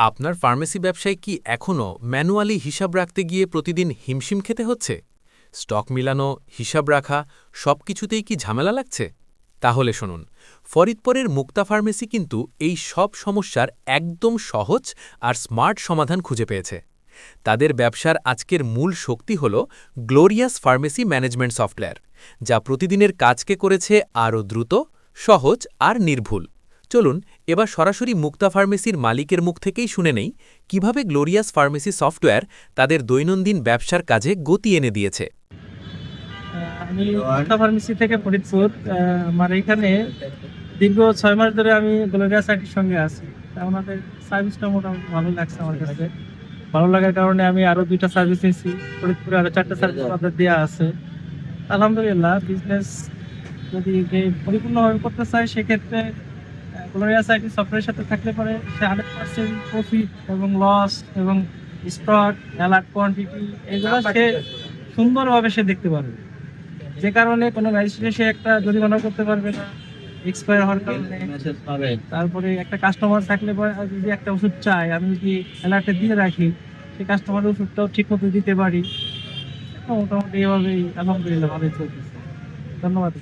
আপনার ফার্মেসি ব্যবসায় কি এখনও ম্যানুয়ালি হিসাব রাখতে গিয়ে প্রতিদিন হিমশিম খেতে হচ্ছে? স্টক মিলানো, হিসাব রাখা সবকিছুতেই কি ঝামেলা লাগছে? তাহলে শুনুন, ফরিদপুরের মুক্তা ফার্মেসি কিন্তু এই সব সমস্যার একদম সহজ আর স্মার্ট সমাধান খুঁজে পেয়েছে। তাদের ব্যবসার আজকের মূল শক্তি হল গ্লোরিয়াস ফার্মেসি ম্যানেজমেন্ট সফটওয়্যার, যা প্রতিদিনের কাজকে করেছে আরও দ্রুত, সহজ আর নির্ভুল। চলুন এবার সরাসরি মুক্তা ফার্মেসির মালিকের মুখ থেকেই শুনে নেই কিভাবে গ্লোরিয়াস ফার্মেসি সফটওয়্যার তাদের দৈনন্দিন ব্যবসার কাজে গতি এনে দিয়েছে। আমি মুক্তা ফার্মেসি থেকে ফরিদপুর। আমার এখানে দীর্ঘ 6 মাস ধরে আমি গ্লোরিয়াস আইটির সঙ্গে আছি। আমাদের সার্ভিসটা মোটামুটি ভালো লাগছে আমার কাছে। ভালো লাগার কারণে আমি আরো 2টা সার্ভিস নিয়েছি। ফরিদপুরে আরো 4টা সার্ভিস আমাদের দেওয়া আছে। আলহামদুলিল্লাহ, বিজনেস যদি পরিপূর্ণভাবে করতে চাই সেক্ষেত্রে গ্লোরিয়াস আইটি সফটওয়্যারের সাথে থাকলে পরে সে 100% প্রফিট এবং লস এবং স্টক অ্যালার্ট কোয়ান্টিটি এগুলো সে সুন্দরভাবে সে দেখতে পারবে। যে কারণে কোনো ম্যাজিস্ট্রেট সে একটা জরিমানা করতে পারবে না এক্সপায়ার হওয়ার কারণে। তারপরে একটা কাস্টমার থাকলে পরে যদি একটা ওষুধ চায়, আমি যদি অ্যালার্টে দিয়ে রাখি, সেই কাস্টমারের ওষুধটাও ঠিক মতো দিতে পারি। মোটামুটি এভাবেই আলহামদুলিল্লাহ ভালোই চলতেছে। ধন্যবাদ।